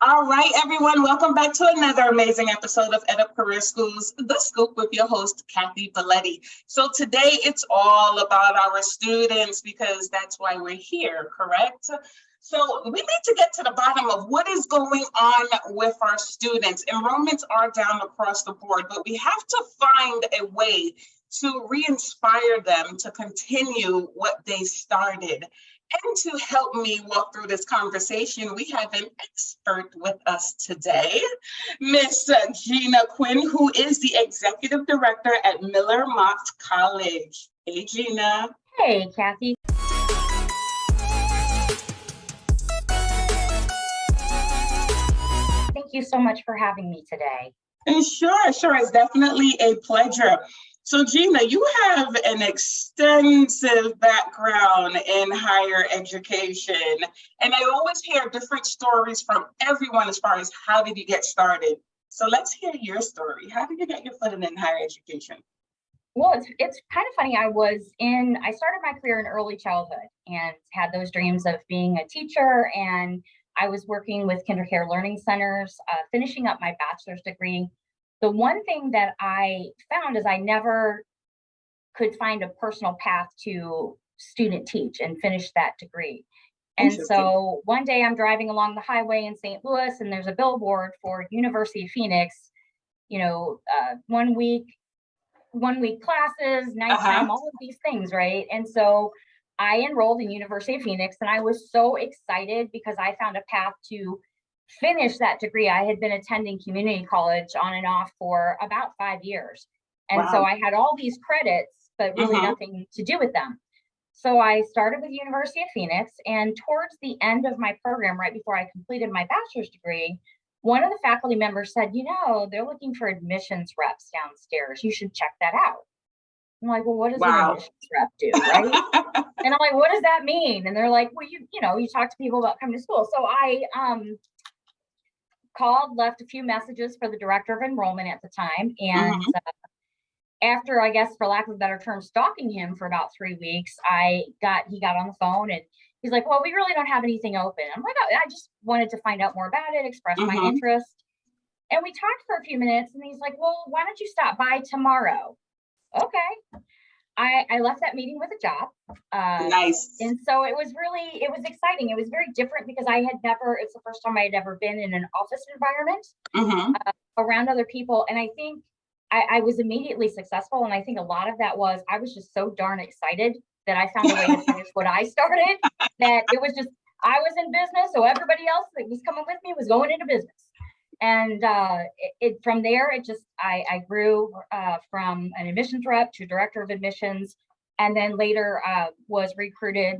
All right, everyone, welcome back to another amazing episode of EdUp Career Schools, The Scoop with your host, Kathy Belletti. So today it's all about our students because that's why we're here, correct? So we need to get to the bottom of what is going on with our students. Enrollments are down across the board, but we have to find a way to re-inspire them to continue what they started. And to help me walk through this conversation, we have an expert with us today, Miss Gina Quinn, who is the Executive Director at Miller-Motte College. Hey, Gina. Hey, Kathy. Thank you so much for having me today. And sure, it's definitely a pleasure. So Gina, you have an extensive background in higher education, and I always hear different stories from everyone as far as how did you get started. So let's hear your story. How did you get your footing in higher education? Well, it's kind of funny. I started my career in early childhood and had those dreams of being a teacher. And I was working with kindergarten learning centers, finishing up my bachelor's degree. The one thing that I found is I never could find a personal path to student teach and finish that degree. And so one day I'm driving along the highway in St. Louis, and there's a billboard for University of Phoenix, 1 week classes, nighttime, all of these things, right? And so I enrolled in University of Phoenix, and I was so excited because I found a path to finish that degree. I had been attending community college on and off for about 5 years. And so I had all these credits, but really nothing to do with them. So I started with University of Phoenix, and towards the end of my program, right before I completed my bachelor's degree, one of the faculty members said, they're looking for admissions reps downstairs. You should check that out. I'm like, well, what does an admissions rep do, right? And I'm like, what does that mean? And they're like, well, you talk to people about coming to school. So I left a few messages for the director of enrollment at the time. And after, I guess, for lack of a better term, stalking him for about 3 weeks, he got on the phone and he's like, well, we really don't have anything open. I'm like, oh, I just wanted to find out more about it, express my interest. And we talked for a few minutes, and he's like, well, why don't you stop by tomorrow? Okay. I left that meeting with a job. Nice. And so it was exciting. It was very different because it's the first time I had ever been in an office environment around other people. And I think I was immediately successful. And I think a lot of that was, I was just so darn excited that I found a way to finish what I started, that it was just, I was in business. So everybody else that was coming with me was going into business. And from there, I grew from an admissions rep to director of admissions, and then later was recruited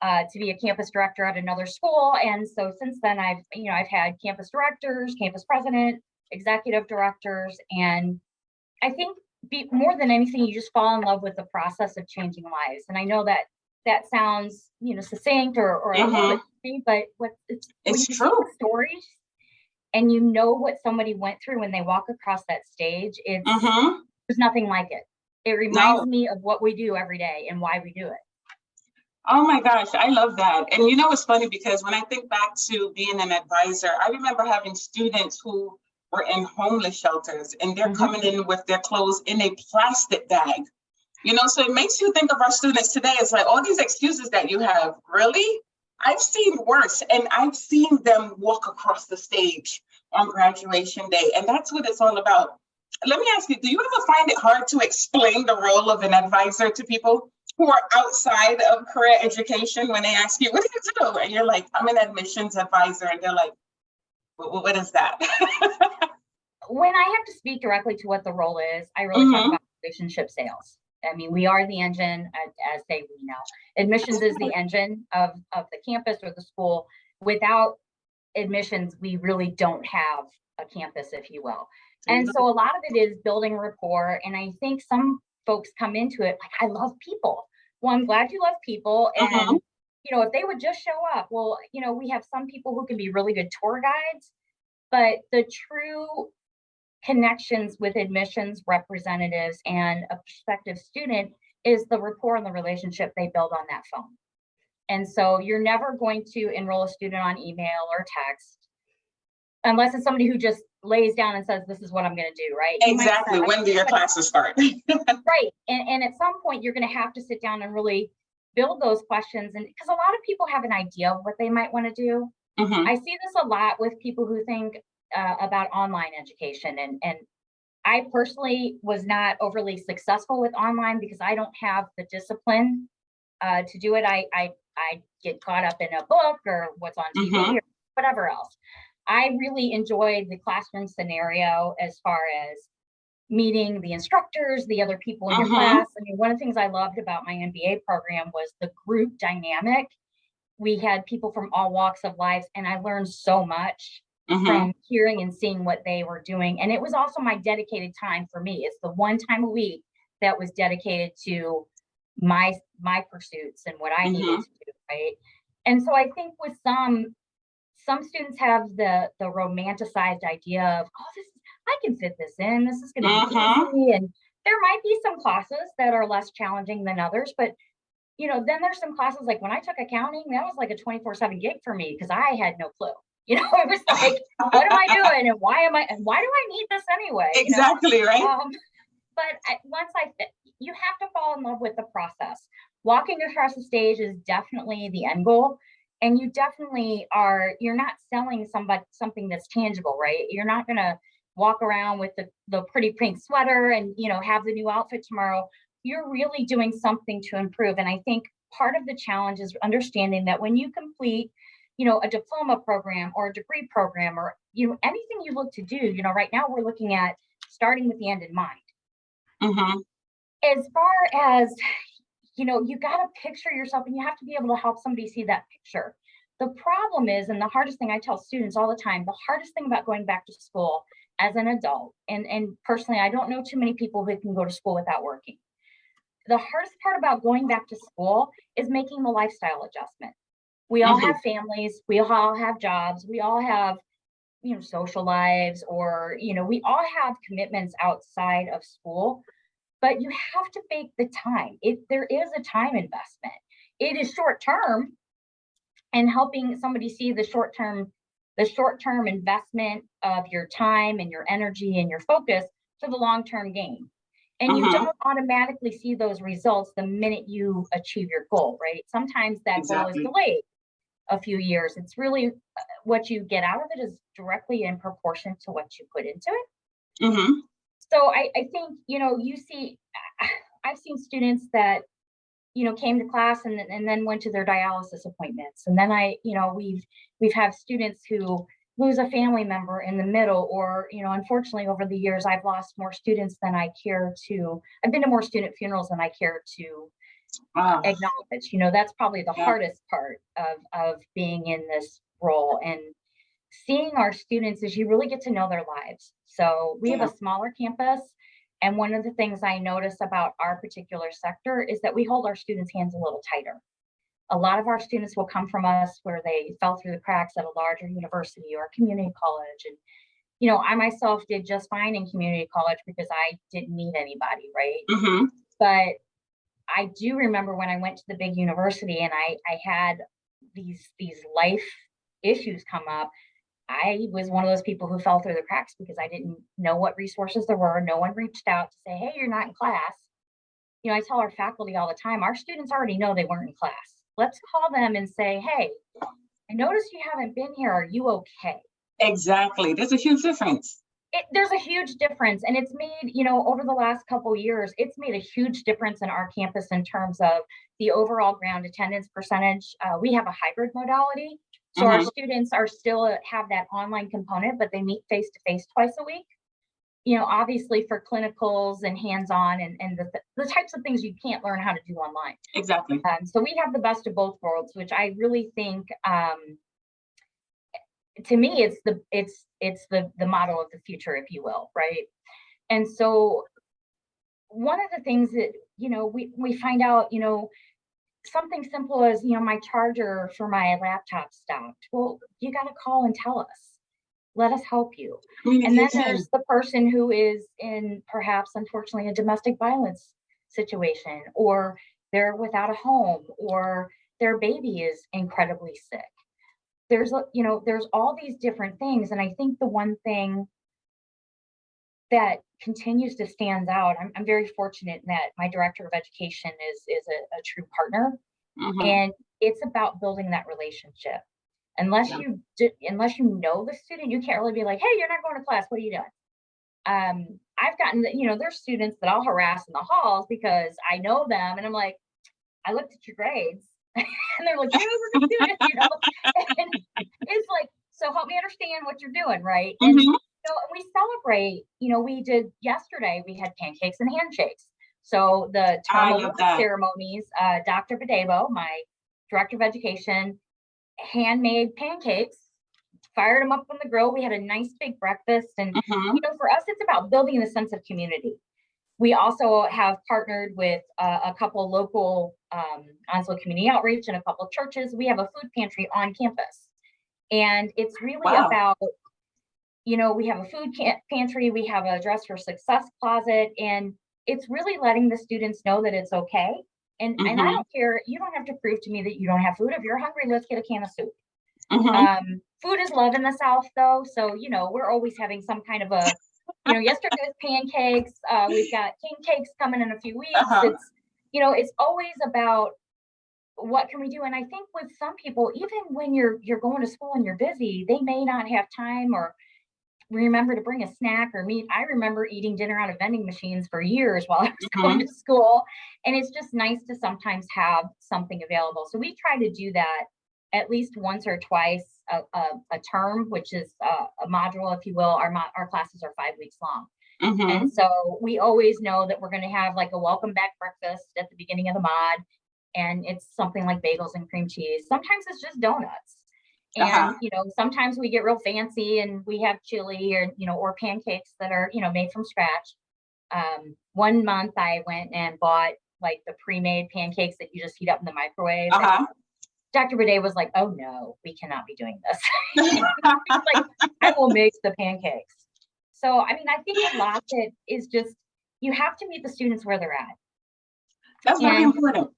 to be a campus director at another school. And so since then, I've had campus directors, campus president, executive directors, and I think more than anything, you just fall in love with the process of changing lives. And I know that sounds succinct or a little bit, but it's true. Stories. And you know what somebody went through when they walk across that stage, there's nothing like it. It reminds me of what we do every day and why we do it. Oh my gosh, I love that. And it's funny because when I think back to being an advisor, I remember having students who were in homeless shelters, and they're coming in with their clothes in a plastic bag. So it makes you think of our students today. It's like all these excuses that you have, really? I've seen worse, and I've seen them walk across the stage on graduation day, and that's what it's all about. Let me ask you, do you ever find it hard to explain the role of an advisor to people who are outside of career education when they ask you, what do you do? And you're like, I'm an admissions advisor, and they're like, what is that? When I have to speak directly to what the role is, I really talk about relationship sales. I mean, we are the engine, as we know. Admissions is the engine of the campus or the school. Without admissions, we really don't have a campus, if you will. And so a lot of it is building rapport. And I think some folks come into it like, I love people. Well, I'm glad you love people. And, if they would just show up, well, we have some people who can be really good tour guides, but the true connections with admissions representatives and a prospective student is the rapport and the relationship they build on that phone. And so you're never going to enroll a student on email or text. unless it's somebody who just lays down and says, this is what I'm going to do, right? Exactly. When do your classes start? Right. And at some point, you're going to have to sit down and really build those questions. And because a lot of people have an idea of what they might want to do. I see this a lot with people who think about online education. And I personally was not overly successful with online because I don't have the discipline to do it. I get caught up in a book or what's on TV or whatever else. I really enjoyed the classroom scenario as far as meeting the instructors, the other people in your class. I mean, one of the things I loved about my MBA program was the group dynamic. We had people from all walks of life, and I learned so much from hearing and seeing what they were doing. And it was also my dedicated time for me. It's the one time a week that was dedicated to my pursuits and what I needed to do, right? And so I think with some students have the romanticized idea of, oh, I can fit this in. This is going to be easy. And there might be some classes that are less challenging than others, but then there's some classes like when I took accounting, that was like a 24/7 gig for me because I had no clue. It was like, what am I doing, and why do I need this anyway? Exactly, right. But you have to fall in love with the process. Walking across the stage is definitely the end goal. And you definitely you're not selling something that's tangible, right? You're not going to walk around with the pretty pink sweater and, have the new outfit tomorrow. You're really doing something to improve. And I think part of the challenge is understanding that when you complete, a diploma program or a degree program or, anything you look to do, right now we're looking at starting with the end in mind. As far as, you got to picture yourself and you have to be able to help somebody see that picture. The problem is, and the hardest thing I tell students all the time, the hardest thing about going back to school as an adult, and personally, I don't know too many people who can go to school without working. The hardest part about going back to school is making the lifestyle adjustment. We all have families, we all have jobs, we all have, social lives, or, we all have commitments outside of school. But you have to make the time. There is a time investment. It is short term, and helping somebody see the short term investment of your time and your energy and your focus for the long term gain. And you don't automatically see those results the minute you achieve your goal, right? Sometimes that goal is delayed a few years. It's really what you get out of it is directly in proportion to what you put into it. So I think, I've seen students that, came to class and then went to their dialysis appointments. And then we've had students who lose a family member in the middle, or, unfortunately over the years, I've lost more students than I care to. I've been to more student funerals than I care to acknowledge. That's probably the hardest part of being in this role. And seeing our students is you really get to know their lives. So we have a smaller campus. And one of the things I notice about our particular sector is that we hold our students' hands a little tighter. A lot of our students will come from us where they fell through the cracks at a larger university or community college. And, I myself did just fine in community college because I didn't need anybody, right? But I do remember when I went to the big university and I had these life issues come up. I was one of those people who fell through the cracks because I didn't know what resources there were. No one reached out to say, hey, you're not in class. I tell our faculty all the time, our students already know they weren't in class. Let's call them and say, hey, I noticed you haven't been here. Are you okay? Exactly. There's a huge difference. There's a huge difference. And it's made, over the last couple of years, it's made a huge difference in our campus in terms of the overall ground attendance percentage. We have a hybrid modality. So our students are still have that online component, but they meet face-to-face twice a week. Obviously for clinicals and hands-on and the types of things you can't learn how to do online. Exactly. So we have the best of both worlds, which I really think, to me, it's the model of the future, if you will, right? And so one of the things that we find out, something simple as, my charger for my laptop stopped. Well, you got to call and tell us. Let us help you. And then there's the person who is in perhaps, unfortunately, a domestic violence situation, or they're without a home, or their baby is incredibly sick. there's all these different things. And I think the one thing that continues to stand out, I'm very fortunate that my director of education is a true partner. And it's about building that relationship. Unless you know the student, you can't really be like, hey, you're not going to class, what are you doing? I've gotten, there's students that I'll harass in the halls because I know them, and I'm like, I looked at your grades, and they're like, you were a student, and it's like, so help me understand what you're doing, right? And we celebrate, we did yesterday, we had pancakes and handshakes. So the term ceremonies, Dr. Badebo, my director of education, handmade pancakes, fired them up on the grill. We had a nice big breakfast. And, for us, it's about building a sense of community. We also have partnered with a couple local Onslow Community Outreach and a couple of churches. We have a food pantry on campus. And it's really about, we have a food pantry, we have a Dress for Success closet, and it's really letting the students know that it's okay. And I don't care, you don't have to prove to me that you don't have food. If you're hungry, let's get a can of soup. Food is love in the South, though. So, we're always having some kind of a, yesterday was pancakes. We've got king cakes coming in a few weeks. It's, it's always about what can we do? And I think with some people, even when you're going to school and you're busy, they may not have time or remember to bring a snack or meat. I remember eating dinner out of vending machines for years while I was going to school. And it's just nice to sometimes have something available. So we try to do that at least once or twice a term, which is a module, if you will. Our classes are 5 weeks long. And so we always know that we're going to have like a welcome back breakfast at the beginning of the mod. And it's something like bagels and cream cheese. Sometimes it's just donuts. And, sometimes we get real fancy and we have chili or pancakes that are, made from scratch. One month I went and bought like the pre-made pancakes that you just heat up in the microwave. Dr. Bidet was like, oh no, we cannot be doing this. Like, I will make the pancakes. So, I think a lot of it is just, you have to meet the students where they're at. That's very important.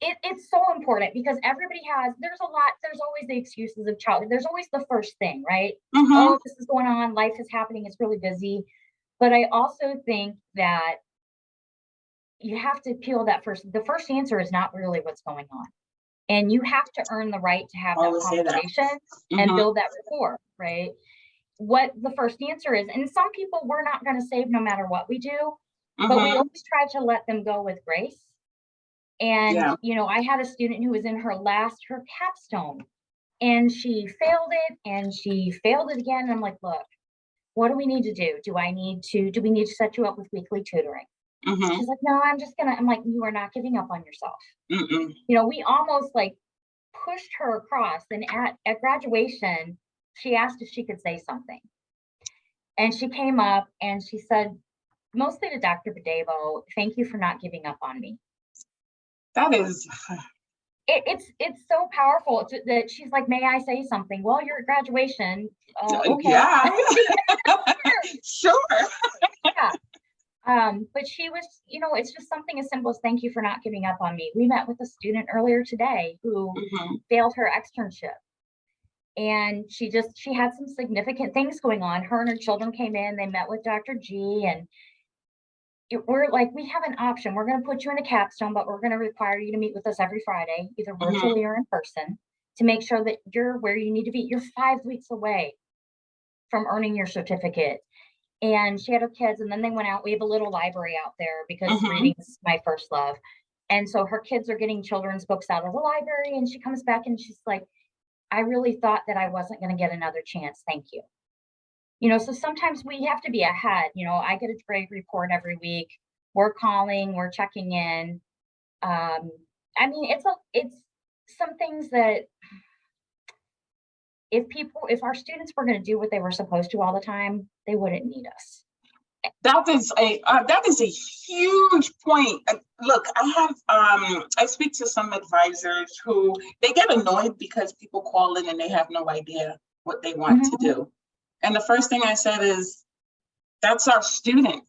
It's so important because there's always the excuses of childhood. There's always the first thing, right? Oh, this is going on, life is happening, it's really busy. But I also think that you have to peel the first answer is not really what's going on. And you have to earn the right to have that conversation and build that rapport, right? What the first answer is, and some people we're not going to save no matter what we do, but we always try to let them go with grace. And, I had a student who was in her capstone, and she failed it and she failed it again. And I'm like, look, what do we need to do? Do we need to set you up with weekly tutoring? She's like, no, I'm like, you are not giving up on yourself. We almost like pushed her across, and at graduation, she asked if she could say something. And she came up and she said, mostly to Dr. Badebo, thank you for not giving up on me. That is, it's so powerful that she's like, may I say something? Well, you're at graduation. Okay. Yeah. Sure. Yeah. But she was, it's just something as simple as thank you for not giving up on me. We met with a student earlier today who failed her externship. And she had some significant things going on. Her and her children came in, they met with Dr. G, and we're like, we have an option. We're going to put you in a capstone, but we're going to require you to meet with us every Friday, either virtually or in person, to make sure that you're where you need to be. You're 5 weeks away from earning your certificate. And she had her kids, and then they went out. We have a little library out there because reading is my first love. And so her kids are getting children's books out of the library, and she comes back and she's like, I really thought that I wasn't going to get another chance. Thank you. So sometimes we have to be ahead. I get a grade report every week. We're calling, we're checking in. It's some things that if our students were going to do what they were supposed to all the time, they wouldn't need us. That is a huge point. Look, I speak to some advisors who they get annoyed because people call in and they have no idea what they want to do. And the first thing I said is, that's our student.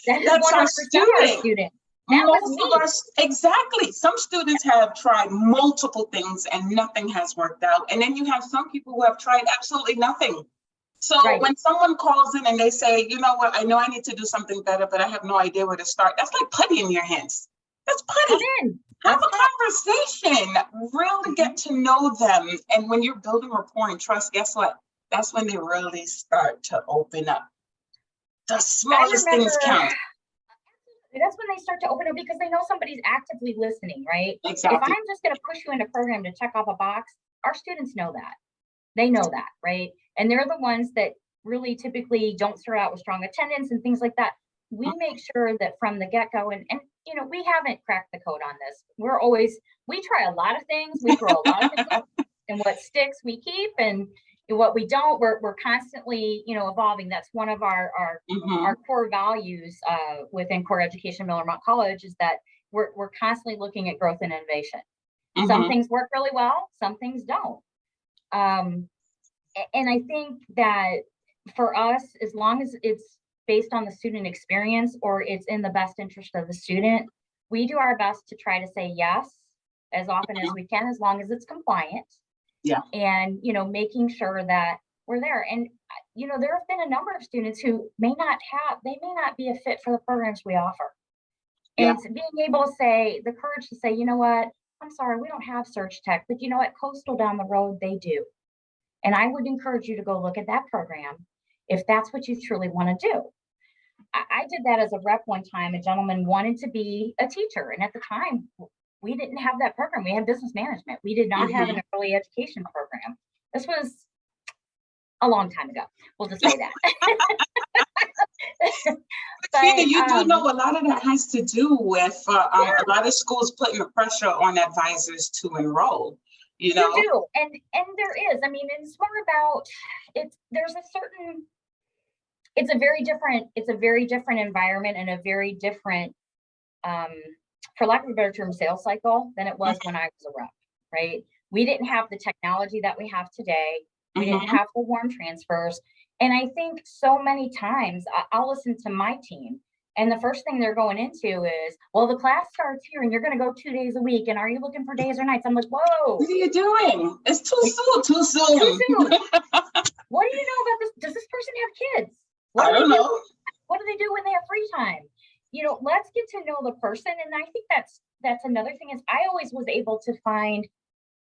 That's our student. That was Most me. of us, exactly. Some students have tried multiple things and nothing has worked out. And then you have some people who have tried absolutely nothing. So Right. when someone calls in and they say, you know what, I know I need to do something better, but I have no idea where to start. That's like putty in your hands. That's Come putty. in. Have Let's a talk. conversation, really get to know them. And when you're building rapport and trust, guess what? That's when they really start to open up. The smallest things count. That's when they start to open up because they know somebody's actively listening, right? Exactly. If I'm just going to push you into a program to check off a box, our students know that. They know that, right? And they're the ones that really typically don't start out with strong attendance and things like that. We make sure that from the get-go, and you know, we haven't cracked the code on this. We try a lot of things, we throw a lot of things out, and what sticks we keep, and what we don't, we're constantly, you know, evolving. That's one of our core values within core education, Miller-Motte College, is that we're constantly looking at growth and innovation. Some things work really well, some things don't. And I think that for us, as long as it's based on the student experience or it's in the best interest of the student, we do our best to try to say yes as often as we can, as long as it's compliant. Yeah. And, you know, making sure that we're there. And, you know, there have been a number of students who may not be a fit for the programs we offer. And it's being able to say, the courage to say, you know what, I'm sorry, we don't have search tech, but you know what, Coastal down the road, they do. And I would encourage you to go look at that program if that's what you truly want to do. I did that as a rep one time. A gentleman wanted to be a teacher. And at the time, we didn't have that program. We had business management. We did not have an early education program. This was a long time ago. We'll just say that. But Gina, you do know a lot of that has to do with a lot of schools putting the pressure on advisors to enroll. You know, you do, and there is. I mean, it's more about it's. There's a certain. It's a very different environment and a very different, for lack of a better term, sales cycle than it was when I was a rep. Right? We didn't have the technology that we have today. We didn't have the warm transfers. And I think so many times I'll listen to my team and the first thing they're going into is, well, the class starts here and you're going to go 2 days a week. And are you looking for days or nights? I'm like, whoa. What are you doing? It's too soon. Too soon. What do you know about this? Does this person have kids? I don't know. What do they do when they have free time? You know, let's get to know the person. And I think that's another thing is I always was able to find,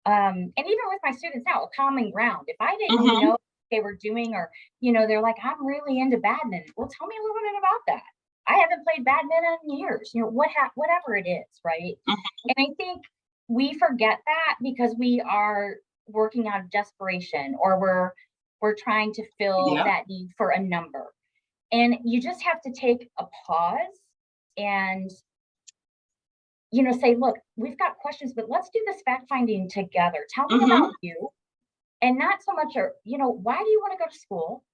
and even with my students now, a common ground. If I didn't know what they were doing, or, you know, they're like, I'm really into badminton. Well, tell me a little bit about that. I haven't played badminton in years, you know, whatever it is, right? And I think we forget that because we are working out of desperation, or we're trying to fill that need for a number. And you just have to take a pause and, you know, say, look, we've got questions, but let's do this fact finding together. Tell me about you. And not so much, you know, why do you want to go to school?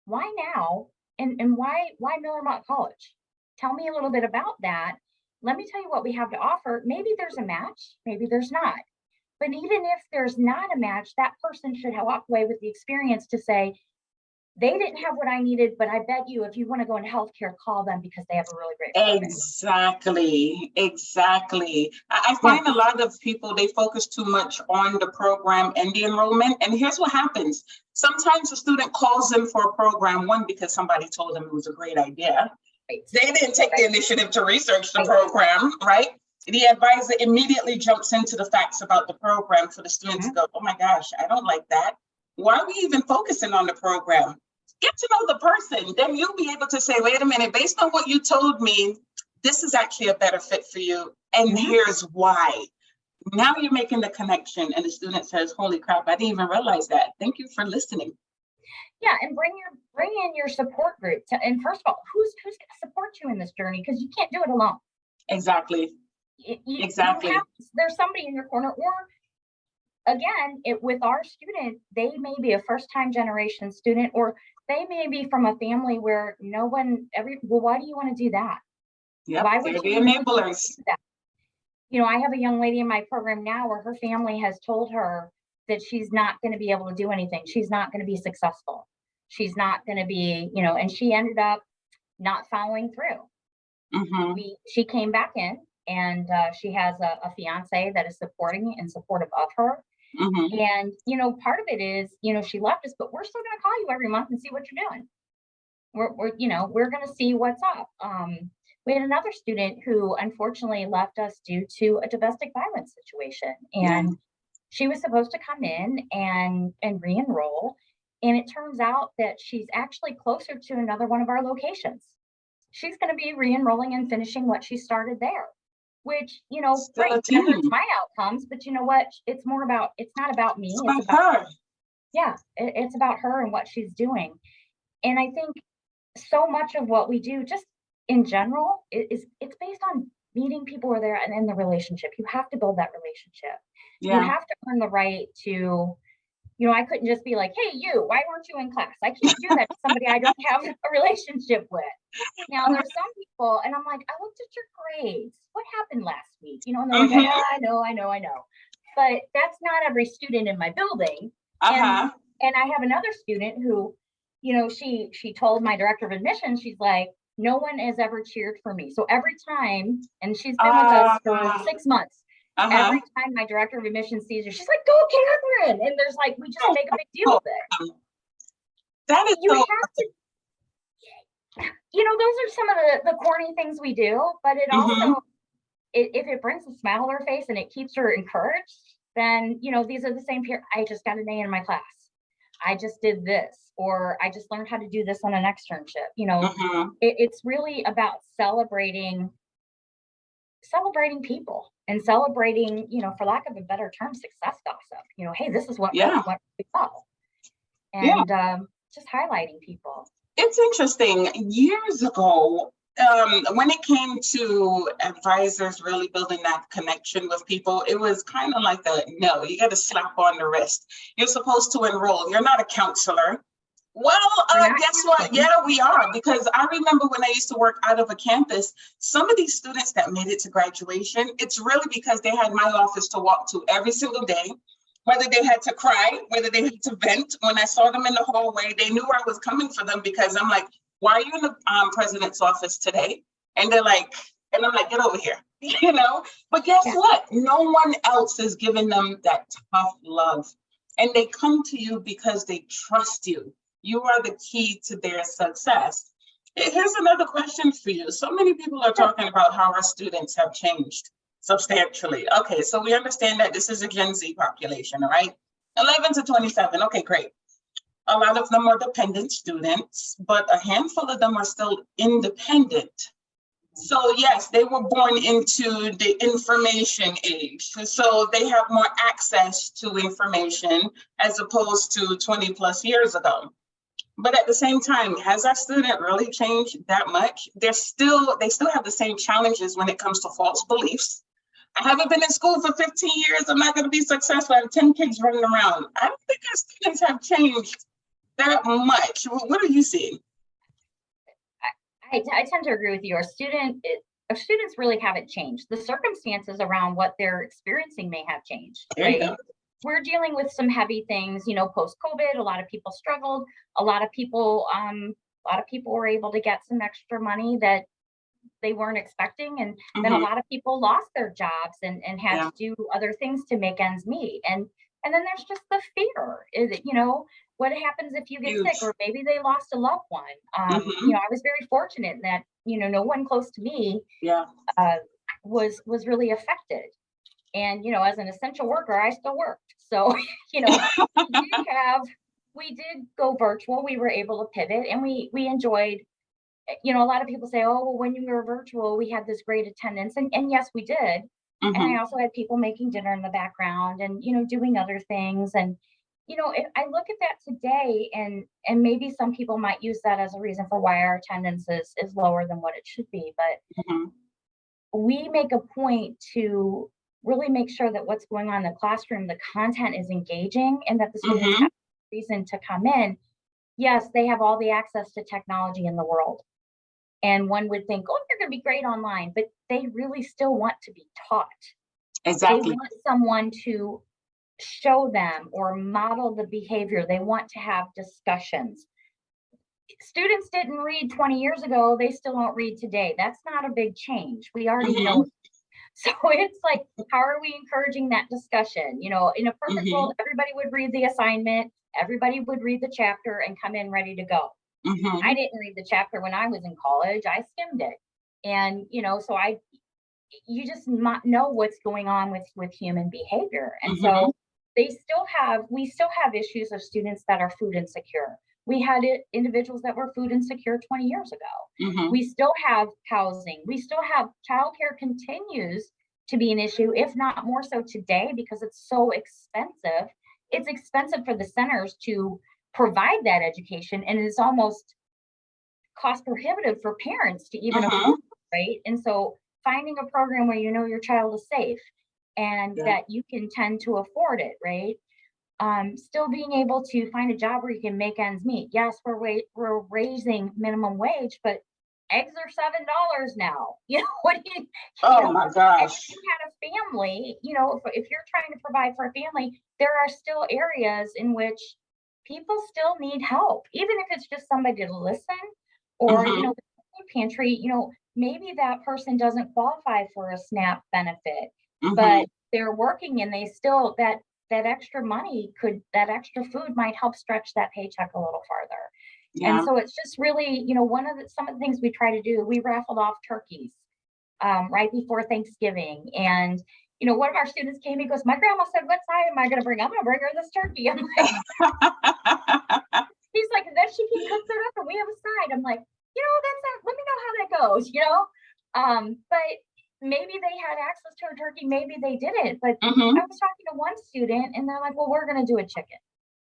Why now? And why Miller-Motte College? Tell me a little bit about that. Let me tell you what we have to offer. Maybe there's a match, maybe there's not. But even if there's not a match, that person should walk away with the experience to say, they didn't have what I needed, but I bet you if you want to go into healthcare, call them because they have a really great program. Exactly. I find a lot of people, they focus too much on the program and the enrollment. And here's what happens. Sometimes a student calls in for a program, one, because somebody told them it was a great idea. Right. They didn't take the initiative to research the program, right? The advisor immediately jumps into the facts about the program for the student to go, oh my gosh, I don't like that. Why are we even focusing on the program? Get to know the person. Then you'll be able to say, wait a minute, based on what you told me, this is actually a better fit for you. And here's why. Now you're making the connection and the student says, holy crap, I didn't even realize that. Thank you for listening. Yeah, and bring in your support group. And first of all, who's going to support you in this journey? Because you can't do it alone. Exactly. There's somebody in your corner, or again, with our student, they may be a first-time generation student, or they may be from a family where well, why do you want to do that? Yep, why would you be enablers? Do that? You know, I have a young lady in my program now where her family has told her that she's not going to be able to do anything. She's not going to be successful. She's not going to be, you know, and she ended up not following through. She came back in, and she has a fiance that is supporting and supportive of her. And, part of it is, she left us, but we're still going to call you every month and see what you're doing. We're going to see what's up. We had another student who unfortunately left us due to a domestic violence situation, and she was supposed to come in and re-enroll. And it turns out that she's actually closer to another one of our locations. She's going to be re-enrolling and finishing what she started there, which, great, that hurts my outcomes, but you know what? It's not about me. It's about her. Yeah, it's about her and what she's doing. And I think so much of what we do, just in general, it's based on meeting people who are there and in the relationship. You have to build that relationship. You have to earn the right to, I couldn't just be like, hey, you, why weren't you in class? I can't do that to somebody I don't have a relationship with. Now, there's some people, and I'm like, I looked at your grades. What happened last week? And they're like, I know. But that's not every student in my building. And I have another student who, she told my director of admissions, she's like, no one has ever cheered for me. So every time, and she's been with us for 6 months, every time my director of admissions sees her, she's like, go Catherine. And there's like, we just make a big deal of it. That is you have to, those are some of the corny things we do, but it also, if it brings a smile on her face and it keeps her encouraged, then, these are the same peer. I just got an A in my class. I just did this, or I just learned how to do this on an externship. It's really about celebrating people and celebrating, for lack of a better term, success gossip. Hey, this is what we saw. And just highlighting people. It's interesting. Years ago, when it came to advisors really building that connection with people, it was kind of like no, you got to slap on the wrist. You're supposed to enroll. You're not a counselor. Well, guess what? Yeah, we are. Because I remember when I used to work out of a campus, some of these students that made it to graduation, it's really because they had my office to walk to every single day. Whether they had to cry, whether they had to vent. When I saw them in the hallway, they knew I was coming for them, because I'm like, why are you in the president's office today? And they're like, and I'm like, get over here, But guess what? No one else is giving them that tough love. And they come to you because they trust you. You are the key to their success. Here's another question for you. So many people are talking about how our students have changed substantially. Okay, so we understand that this is a Gen Z population, all right? 11 to 27, okay, great. A lot of them are dependent students, but a handful of them are still independent. So yes, they were born into the information age. So they have more access to information as opposed to 20 plus years ago. But at the same time, has our student really changed that much? They still have the same challenges when it comes to false beliefs. I haven't been in school for 15 years. I'm not going to be successful. I have 10 kids running around. I don't think our students have changed that much. What are you seeing? I tend to agree with you. Our students really haven't changed. The circumstances around what they're experiencing may have changed. Right? We're dealing with some heavy things, post-COVID. A lot of people struggled. A lot of people were able to get some extra money that they weren't expecting, and then a lot of people lost their jobs and had to do other things to make ends meet. And then there's just the fear, what happens if you get sick, or maybe they lost a loved one. I was very fortunate in that, no one close to me was really affected. And, as an essential worker, I still worked. So, we did go virtual. We were able to pivot, and we enjoyed, a lot of people say, oh, well, when you were virtual, we had this great attendance. And yes, we did. And I also had people making dinner in the background and, doing other things. And, I look at that today, and maybe some people might use that as a reason for why our attendance is lower than what it should be. But we make a point to really make sure that what's going on in the classroom, the content is engaging, and that the students have a reason to come in. Yes, they have all the access to technology in the world. And one would think, oh, they're going to be great online, but they really still want to be taught. Exactly. They want someone to show them or model the behavior. They want to have discussions. students didn't read 20 years ago, they still don't read today. That's not a big change. We already know. So it's like, how are we encouraging that discussion? You know, in a perfect world, everybody would read the assignment, everybody would read the chapter and come in ready to go. I didn't read the chapter when I was in college. I skimmed it. And, you know, so you just not know what's going on with human behavior. And so we still have issues of students that are food insecure. We had individuals that were food insecure 20 years ago. We still have housing. We still have childcare continues to be an issue, if not more so today, because it's so expensive. It's expensive for the centers to provide that education, and it's almost cost prohibitive for parents to even afford, right? And so finding a program where you know your child is safe and that you can tend to afford it, right? Still being able to find a job where you can make ends meet. Yes, we're raising minimum wage, but eggs are $7 now. You know, what do you? My gosh! If you had a family, you know, if you're trying to provide for a family, there are still areas in which people still need help, even if it's just somebody to listen, or you know, the food pantry. You know, maybe that person doesn't qualify for a SNAP benefit, but they're working and they still that extra money that extra food might help stretch that paycheck a little farther. And so it's just really, you know, some of the things we try to do, we raffled off turkeys right before Thanksgiving. And, you know, one of our students came, he goes, my grandma said, what side am I going to bring? I'm going to bring her this turkey. I'm like, he's like, and then she can cook it up and we have a side. I'm like, you know, let me know how that goes, you know? But maybe they had access to a turkey, maybe they didn't. But I was talking to one student and they're like, well, we're going to do a chicken.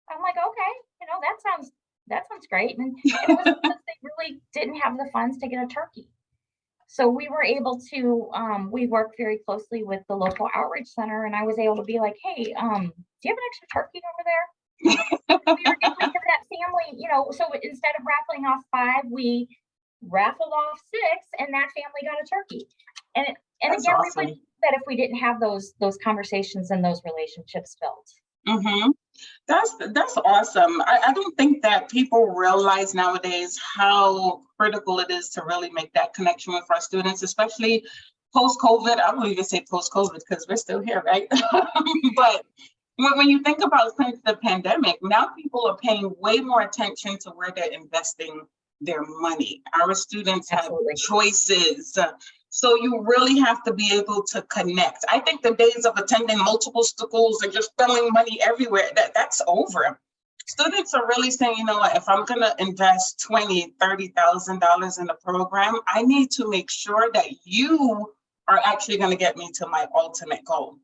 I'm like, okay, you know, that sounds great. And it was because they really didn't have the funds to get a turkey. So we were able to, we worked very closely with the local outreach center, and I was able to be like, hey, do you have an extra turkey over there? We were able to give that family, you know, so instead of raffling off 5, we raffled off 6, and that family got a turkey. And That's again, awesome. we would that if we didn't have those conversations and those relationships built. That's awesome. I don't think that people realize nowadays how critical it is to really make that connection with our students, especially post-COVID. I won't even say post-COVID because we're still here, right? But when you think about since the pandemic, now people are paying way more attention to where they're investing their money. Our students have choices. So you really have to be able to connect. I think the days of attending multiple schools and just throwing money everywhere, that's over. Students are really saying, you know what, if I'm going to invest $20,000, $30,000 in a program, I need to make sure that you are actually going to get me to my ultimate goal.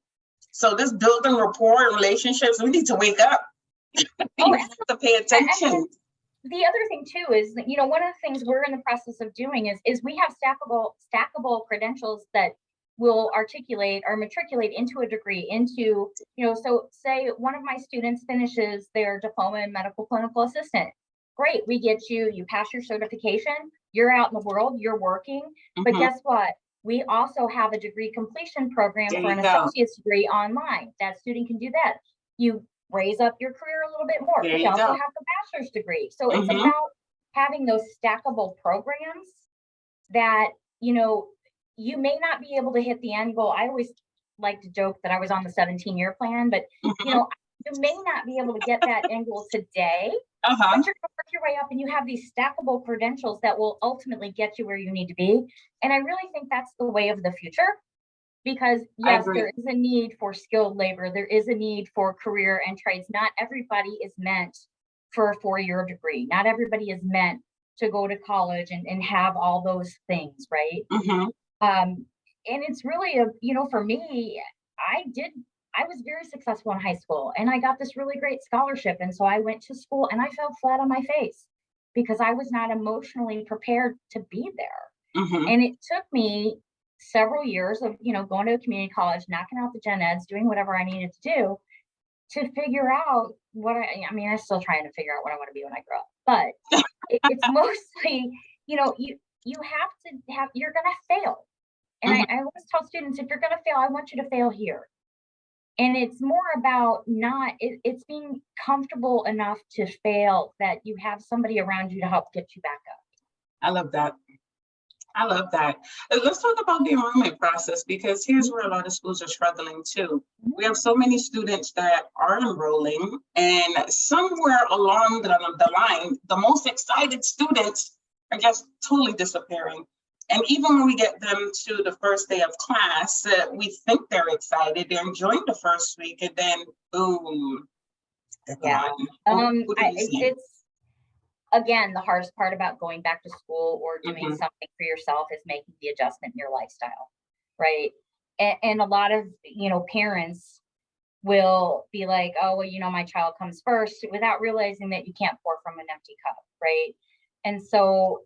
So this building rapport and relationships, we need to wake up. We have to pay attention. The other thing too is that, you know, one of the things we're in the process of doing is we have stackable credentials that will articulate or matriculate into a degree into, you know, so say one of my students finishes their diploma in medical clinical assistant. Great, we get you pass your certification, you're out in the world, you're working, but guess what? We also have a degree completion program for an associate's degree online. That student can do that. You raise up your career a little bit more. You also have the bachelor's degree. So it's about having those stackable programs that, you know, you may not be able to hit the end goal. I always like to joke that I was on the 17-year plan, but you know, you may not be able to get that end goal today, but you're going to work your way up, and you have these stackable credentials that will ultimately get you where you need to be. And I really think that's the way of the future. Because yes, there is a need for skilled labor. There is a need for career and trades. Not everybody is meant for a 4-year degree. Not everybody is meant to go to college and have all those things, right? And it's really you know, for me, I was very successful in high school, and I got this really great scholarship. And so I went to school and I fell flat on my face because I was not emotionally prepared to be there. And it took me several years of, you know, going to a community college, knocking out the gen eds, doing whatever I needed to do to figure out what I mean, I'm still trying to figure out what I want to be when I grow up, but it's mostly, you know, you have you're going to fail. And I always tell students, if you're going to fail, I want you to fail here. And it's more about it's being comfortable enough to fail, that you have somebody around you to help get you back up. I love that. I love that. Let's talk about the enrollment process, because here's where a lot of schools are struggling too. We have so many students that are enrolling, and somewhere along the line, the most excited students are just totally disappearing. And even when we get them to the first day of class, we think they're excited, they're enjoying the first week, and then boom, they're gone. It's again, the hardest part about going back to school or doing something for yourself is making the adjustment in your lifestyle, right? And a lot of, parents will be like, oh, well, my child comes first, without realizing that you can't pour from an empty cup, right? And so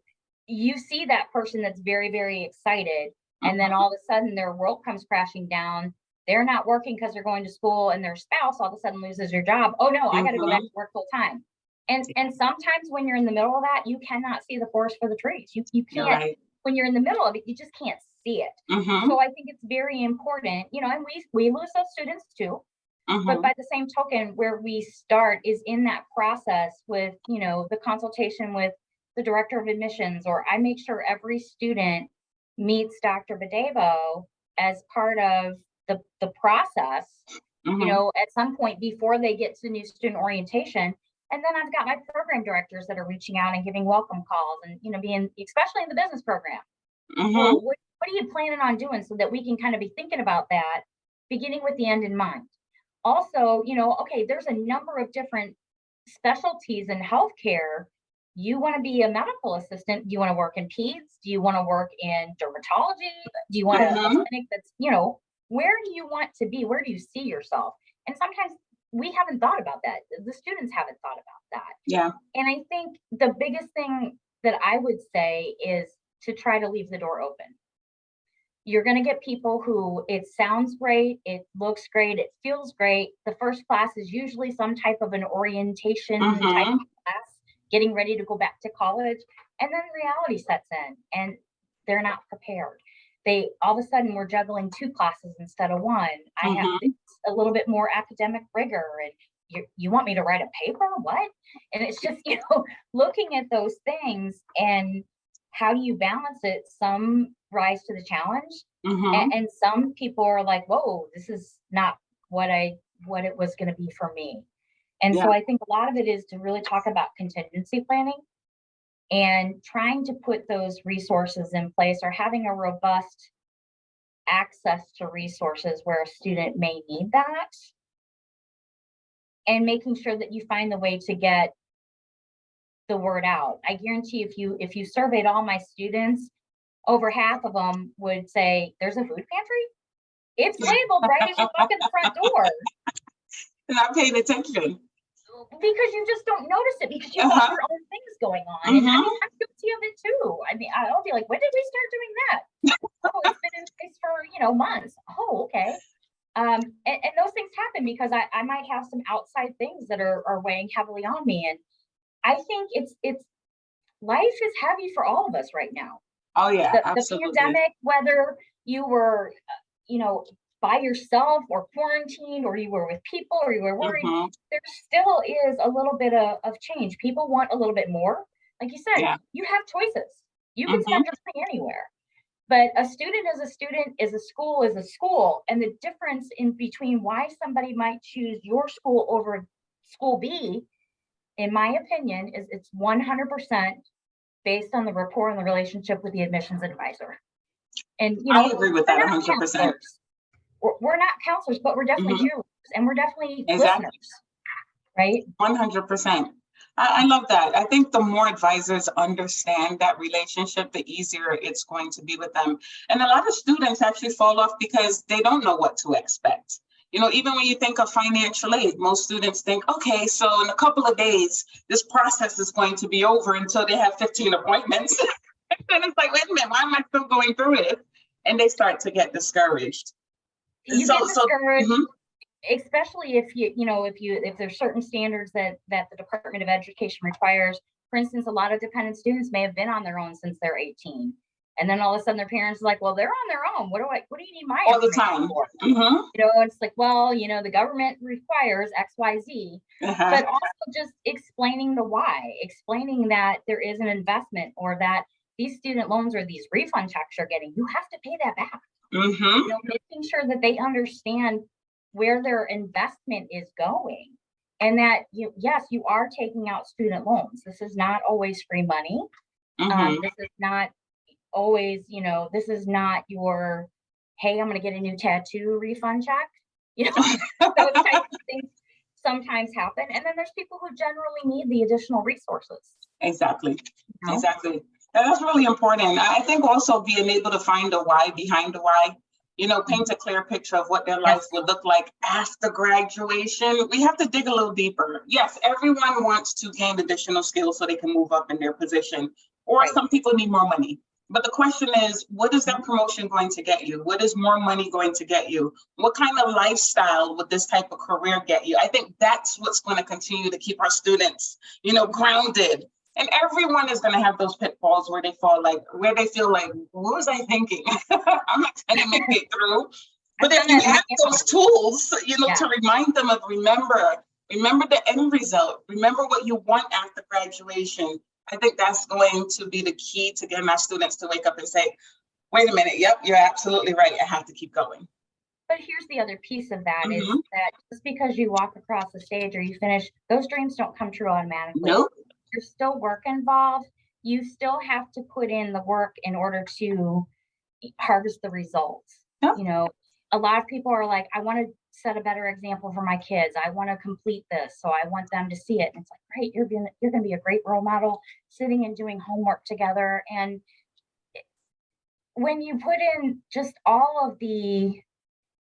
you see that person that's very, very excited, and then all of a sudden their world comes crashing down. They're not working because they're going to school, and their spouse all of a sudden loses their job. Oh no, I got to go back to work full time. And sometimes when you're in the middle of that, you cannot see the forest for the trees. You can't, right. When you're in the middle of it, you just can't see it. So I think it's very important, and we lose those students too. But by the same token, where we start is in that process with, the consultation with the director of admissions, or I make sure every student meets Dr. Badevo as part of the process, at some point before they get to new student orientation. And then I've got my program directors that are reaching out and giving welcome calls, and, being, especially in the business program. So what are you planning on doing, so that we can kind of be thinking about that, beginning with the end in mind. Also, okay, there's a number of different specialties in healthcare. You want to be a medical assistant? Do you want to work in peds? Do you want to work in dermatology? Do you want a clinic that's, where do you want to be? Where do you see yourself? And sometimes we haven't thought about that. The students haven't thought about that. Yeah. And I think the biggest thing that I would say is to try to leave the door open. You're going to get people who, it sounds great, it looks great, it feels great. The first class is usually some type of an orientation type of class, getting ready to go back to college. And then reality sets in, and they're not prepared. All of a sudden, we're juggling 2 classes instead of 1. I have a little bit more academic rigor, and you want me to write a paper? What? And it's just, looking at those things, and how do you balance it? Some rise to the challenge, and some people are like, whoa, this is not what it was going to be for me. And so I think a lot of it is to really talk about contingency planning and trying to put those resources in place, or having a robust access to resources where a student may need that, and making sure that you find the way to get the word out. I guarantee if you surveyed all my students, over half of them would say, there's a food pantry? It's labeled right as you walk in the front door. Not paying attention. Because you just don't notice it, because you have your own things going on. And I'm guilty of it too. I'll be like, when did we start doing that? Oh, it's been in place for, months. Oh, okay. And those things happen because I might have some outside things that are weighing heavily on me. And I think it's life is heavy for all of us right now. Oh yeah, absolutely. The pandemic, whether you were, by yourself or quarantined, or you were with people, or you were worried, there still is a little bit of change. People want a little bit more. Like you said, you have choices. You can spend your money anywhere. But a student is a student, is a school is a school. And the difference in between why somebody might choose your school over school B, in my opinion, is it's 100% based on the rapport and the relationship with the admissions advisor. And I agree with that 100%. We're not counselors, but we're definitely cheerleaders, and we're definitely listeners, right? 100%. I love that. I think the more advisors understand that relationship, the easier it's going to be with them. And a lot of students actually fall off because they don't know what to expect. Even when you think of financial aid, most students think, okay, so in a couple of days, this process is going to be over, until they have 15 appointments. And it's like, wait a minute, why am I still going through it? And they start to get discouraged. You get discouraged, especially if there's certain standards that the Department of Education requires. For instance, a lot of dependent students may have been on their own since they're 18. And then all of a sudden their parents are like, well, they're on their own. What do you need my all the time for? Mm-hmm. It's like, well, the government requires XYZ, but also just explaining the why, explaining that there is an investment, or that these student loans or these refund checks you're getting, you have to pay that back. Mm-hmm. Making sure that they understand where their investment is going, and that yes, you are taking out student loans. This is not always free money. Mm-hmm. This is not always, this is not your, hey, I'm going to get a new tattoo refund check. Those types of things sometimes happen. And then there's people who generally need the additional resources. Exactly. Exactly. That's really important. I think also being able to find a why behind the why, paint a clear picture of what their life would look like after graduation. We have to dig a little deeper. Yes, everyone wants to gain additional skills so they can move up in their position, or some people need more money. But the question is, what is that promotion going to get you? What is more money going to get you? What kind of lifestyle would this type of career get you? I think that's what's going to continue to keep our students, grounded. And everyone is going to have those pitfalls where they feel like, what was I thinking? I'm not going to make it through. But if you have those tools, to remind them of, remember the end result, remember what you want after graduation. I think that's going to be the key to getting our students to wake up and say, wait a minute, yep, you're absolutely right. I have to keep going. But here's the other piece of that is that just because you walk across the stage or you finish, those dreams don't come true automatically. Nope. There's still work involved. You still have to put in the work in order to harvest the results. Yep. A lot of people are like, I want to set a better example for my kids. I want to complete this, so I want them to see it. And it's like, great, you're going to be a great role model, sitting and doing homework together. And when you put in just all of the,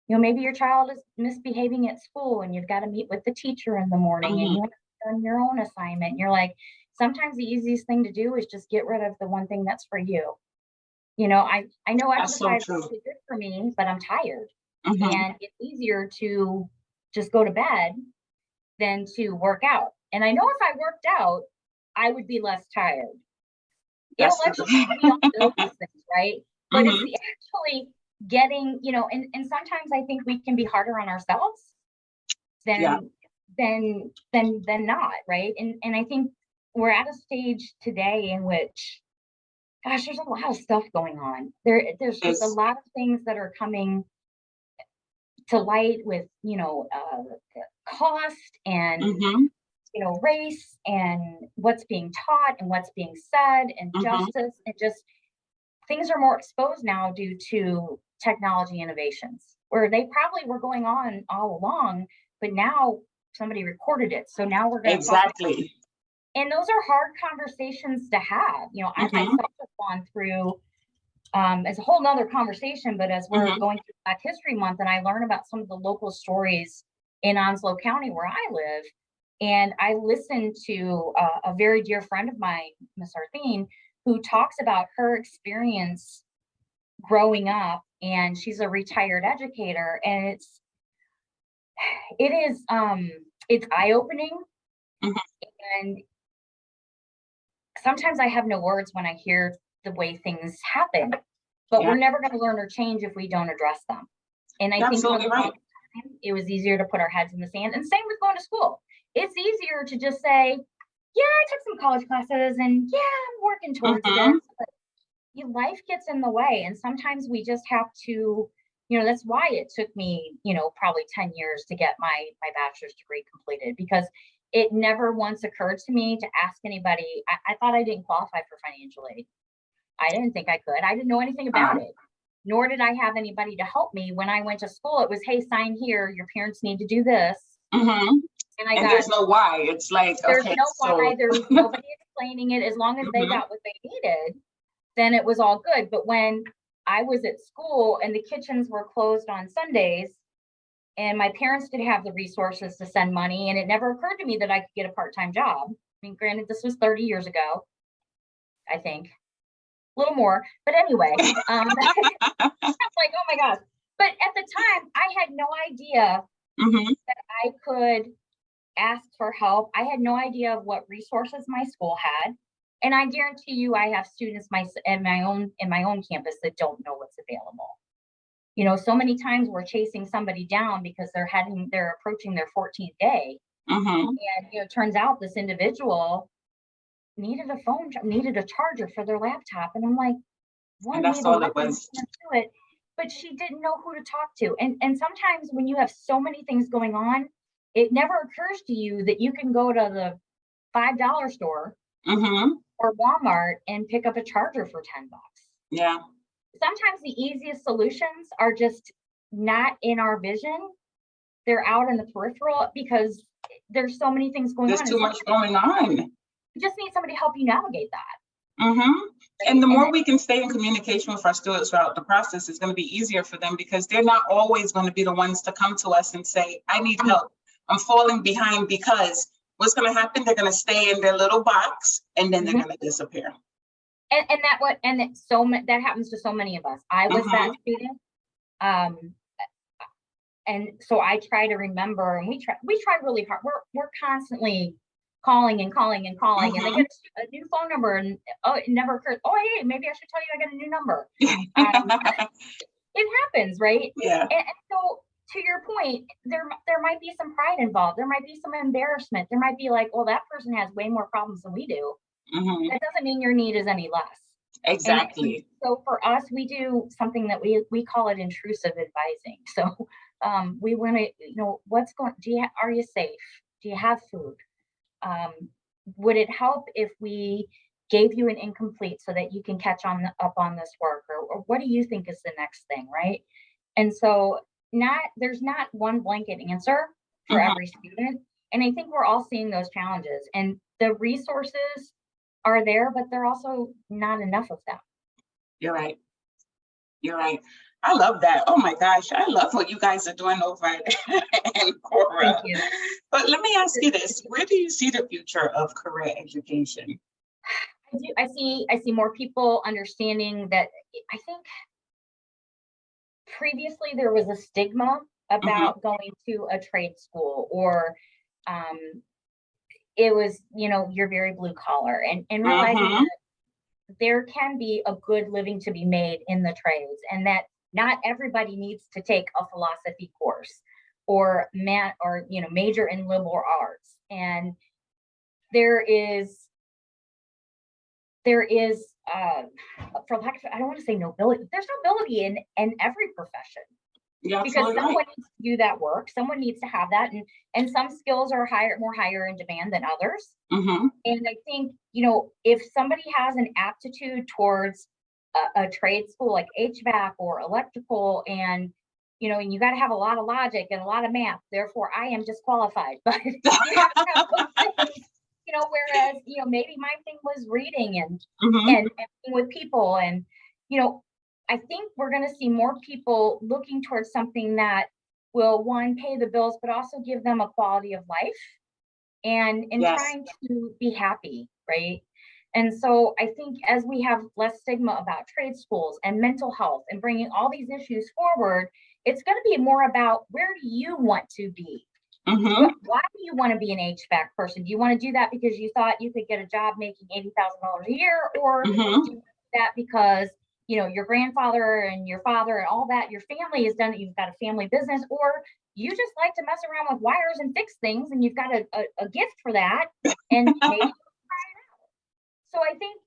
maybe your child is misbehaving at school and you've got to meet with the teacher in the morning and you have to done your own assignment. And you're like, sometimes the easiest thing to do is just get rid of the one thing that's for you. I know exercise is really good for me, but I'm tired. And it's easier to just go to bed than to work out. And I know if I worked out, I would be less tired. Intellectually, we all know these things, right? But it's the actually getting, and sometimes I think we can be harder on ourselves than not, right? And I think we're at a stage today in which, gosh, there's a lot of stuff going on. There's just a lot of things that are coming to light with, cost and, race and what's being taught and what's being said and justice, and just things are more exposed now due to technology innovations, where they probably were going on all along, but now somebody recorded it. So now we're going to talk about it. And those are hard conversations to have. I myself have gone through as a whole nother conversation, but as we're going through Black History Month, and I learn about some of the local stories in Onslow County where I live, and I listened to a very dear friend of mine, Miss Arthine, who talks about her experience growing up, and she's a retired educator, and it's eye-opening. And sometimes I have no words when I hear the way things happen, but we're never going to learn or change if we don't address them. And I think for the long time, it was easier to put our heads in the sand. And same with going to school. It's easier to just say, yeah, I took some college classes and yeah, I'm working towards this. But life gets in the way. And sometimes we just have to, that's why it took me, probably 10 years to get my bachelor's degree completed, because it never once occurred to me to ask anybody. I thought I didn't qualify for financial aid. I didn't think I could. I didn't know anything about it, nor did I have anybody to help me. When I went to school, it was, hey, sign here. Your parents need to do this. And there's no why. It's like, there's no why. There was nobody explaining it. As long as they got what they needed, then it was all good. But when I was at school and the kitchens were closed on Sundays, and my parents didn't have the resources to send money, and it never occurred to me that I could get a part-time job. I mean, granted, this was 30 years ago, I think. A little more, but anyway, I'm like, oh my gosh. But at the time, I had no idea that I could ask for help. I had no idea of what resources my school had. And I guarantee you, I have students in my own campus that don't know what's available. So many times we're chasing somebody down because they're approaching their 14th day. And, it turns out this individual needed needed a charger for their laptop. And I'm like, and that's all it was. Do it, but she didn't know who to talk to. And sometimes when you have so many things going on, it never occurs to you that you can go to the $5 store or Walmart and pick up a charger for $10. Yeah. Sometimes the easiest solutions are just not in our vision. They're out in the peripheral because there's so many things going on. There's too much going on. You just need somebody to help you navigate that. And the more we can stay in communication with our students throughout the process, it's going to be easier for them because they're not always going to be the ones to come to us and say, I need help. I'm falling behind, because what's going to happen? They're going to stay in their little box and then they're going to disappear. That happens to so many of us. I was that student. And so I try to remember, and we try really hard. We're constantly calling and calling and calling, and they get a new phone number, and it never occurs. Oh, hey, maybe I should tell you I got a new number. It happens, right? Yeah. And so, to your point, there might be some pride involved. There might be some embarrassment. There might be like, well, that person has way more problems than we do. That doesn't mean your need is any less. Exactly. And so for us, we do something that we call it intrusive advising. So we want to, are you safe? Do you have food? Would it help if we gave you an incomplete so that you can catch up on this work? Or what do you think is the next thing, right? And so there's not one blanket answer for every student. And I think we're all seeing those challenges. And the resources are there, but they're also not enough of them. You're right. I love that. Oh my gosh, I love what you guys are doing over at Cora. Thank you. But let me ask you this: where do you see the future of career education? I see more people understanding that. I think previously there was a stigma about going to a trade school, or it was, you're very blue collar, and realizing that there can be a good living to be made in the trades, and that not everybody needs to take a philosophy course or major in liberal arts. And there is for lack of, I don't want to say nobility, there's nobility in every profession. Yeah, because someone needs to do that work. Someone needs to have that, and some skills are more higher in demand than others. And I think, if somebody has an aptitude towards a trade school like HVAC or electrical, and and you got to have a lot of logic and a lot of math, therefore I am disqualified. But you have to have those things, whereas maybe my thing was reading and being with people, and I think we're going to see more people looking towards something that will, one, pay the bills, but also give them a quality of life and trying to be happy, right? And so I think as we have less stigma about trade schools and mental health and bringing all these issues forward, it's going to be more about, where do you want to be? Why do you want to be an HVAC person? Do you want to do that because you thought you could get a job making $80,000 a year, or do you want to do that because your grandfather and your father and all that, your family has done it, you've got a family business, or you just like to mess around with wires and fix things and you've got a gift for that, and maybe try it out. So I think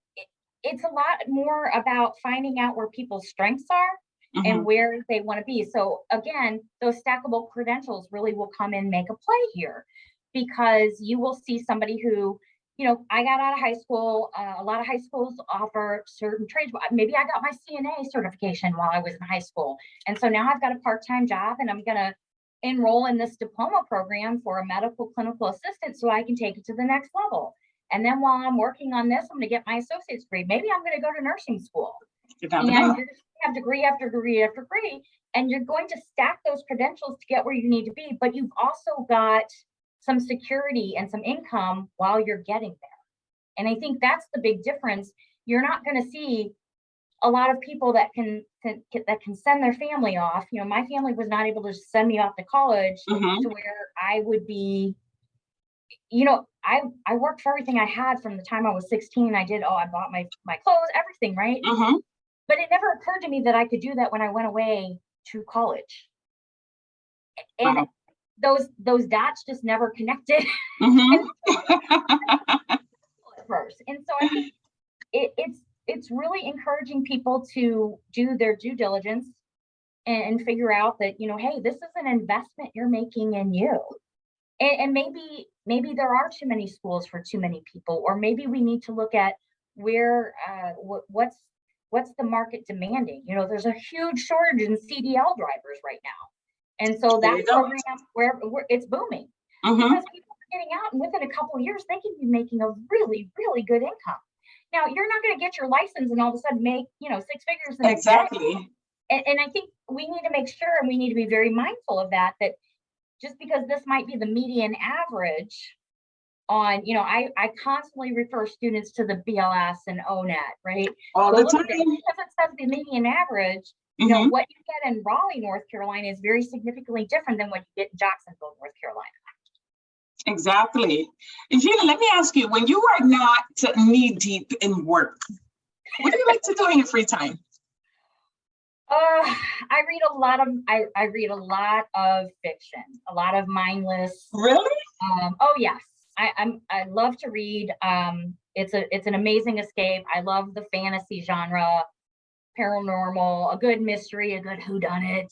it's a lot more about finding out where people's strengths are and where they want to be. So again, those stackable credentials really will come and make a play here, because you will see somebody who, I got out of high school. A lot of high schools offer certain trades. Maybe I got my CNA certification while I was in high school. And so now I've got a part-time job, and I'm going to enroll in this diploma program for a medical clinical assistant so I can take it to the next level. And then while I'm working on this, I'm going to get my associate's degree. Maybe I'm going to go to nursing school. And you're going to have degree after degree after degree, and you're going to stack those credentials to get where you need to be. But you've also got some security and some income while you're getting there. And I think that's the big difference. You're not going to see a lot of people that can send their family off. My family was not able to send me off to college to where I would be I worked for everything I had from the time I was 16. I bought my clothes, everything, right? But it never occurred to me that I could do that when I went away to college. And those dots just never connected at first. And so I think it's really encouraging people to do their due diligence and figure out that, hey, this is an investment you're making in you. And maybe there are too many schools for too many people, or maybe we need to look at where what's the market demanding. There's a huge shortage in CDL drivers right now, and so that program where it's booming because people are getting out, and within a couple of years they can be making a really, really good income. Now you're not going to get your license and all of a sudden make 6 figures the next day. And I think we need to make sure, and we need to be very mindful of that just because this might be the median average on, I constantly refer students to the BLS and ONET, right? All the time. Because it says the median average, what you get in Raleigh, North Carolina is very significantly different than what you get in Jacksonville, North Carolina. Exactly. And Gina, let me ask you, when you are not knee deep in work, what do you like to do in your free time? I read a lot of fiction, a lot of mindless. Really? Oh yes, I love to read. It's an amazing escape. I love the fantasy genre, paranormal, a good mystery, a good whodunit.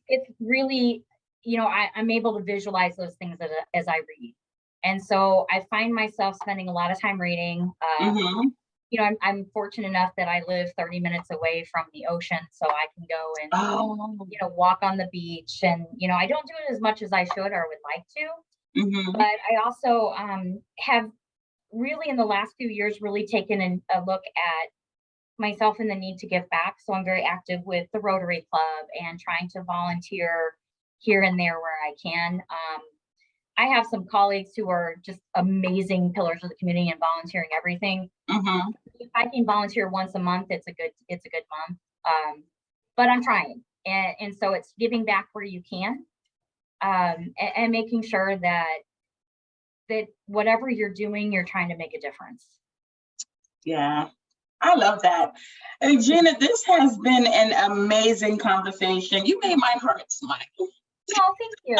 It's really, I'm able to visualize those things as I read, and so I find myself spending a lot of time reading. I'm fortunate enough that I live 30 minutes away from the ocean, so I can go and, walk on the beach. And, I don't do it as much as I should or would like to, but I also have really in the last few years really taken a look at myself and the need to give back. So I'm very active with the Rotary Club and trying to volunteer here and there where I can. I have some colleagues who are just amazing pillars of the community and volunteering everything. If I can volunteer once a month, it's a good month. But I'm trying, and so it's giving back where you can, and making sure that whatever you're doing, you're trying to make a difference. Yeah, I love that. And Gina, this has been an amazing conversation. You made my heart smile. Oh, thank you.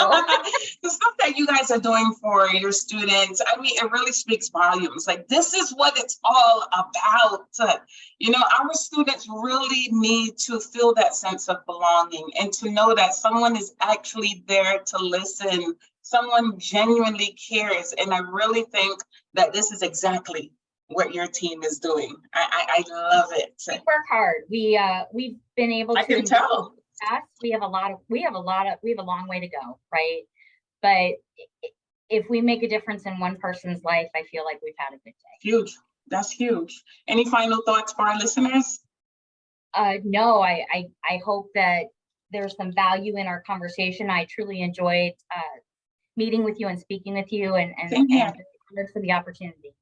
The stuff that you guys are doing for your students, I mean, it really speaks volumes. Like, this is what it's all about. Our students really need to feel that sense of belonging and to know that someone is actually there to listen. Someone genuinely cares. And I really think that this is exactly what your team is doing. I love it. We work hard. We've been able to. I can tell. We have a long way to go, right? But if we make a difference in one person's life, I feel like we've had a good day. Huge. That's huge. Any final thoughts for our listeners? No, I hope that there's some value in our conversation. I truly enjoyed meeting with you and speaking with you, and for the opportunity.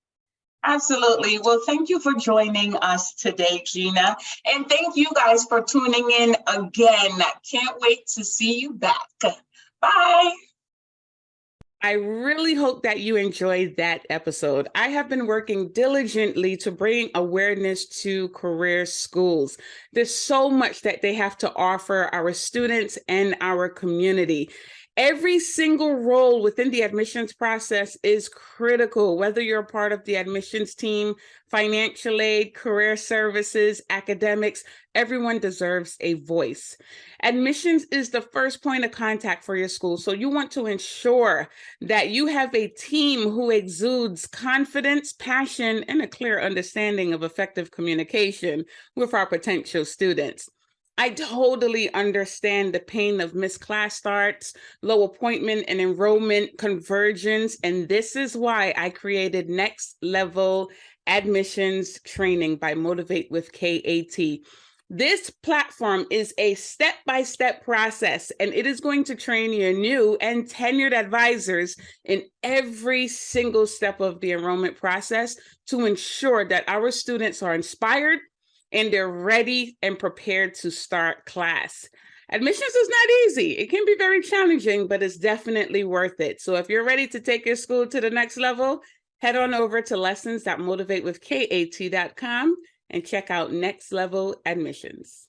Absolutely. Well, thank you for joining us today, Gina. And thank you guys for tuning in again. Can't wait to see you back. Bye. I really hope that you enjoyed that episode. I have been working diligently to bring awareness to career schools. There's so much that they have to offer our students and our community. Every single role within the admissions process is critical, whether you're a part of the admissions team, financial aid, career services, academics, everyone deserves a voice. Admissions is the first point of contact for your school, so you want to ensure that you have a team who exudes confidence, passion, and a clear understanding of effective communication with our potential students. I totally understand the pain of missed class starts, low appointment and enrollment conversions, and this is why I created Next Level Admissions Training by Motivate with K.A.T. This platform is a step-by-step process, and it is going to train your new and tenured advisors in every single step of the enrollment process to ensure that our students are inspired and they're ready and prepared to start class. Admissions is not easy. It can be very challenging, but it's definitely worth it. So if you're ready to take your school to the next level, head on over to lessons.motivatewithkat.com and check out Next Level Admissions.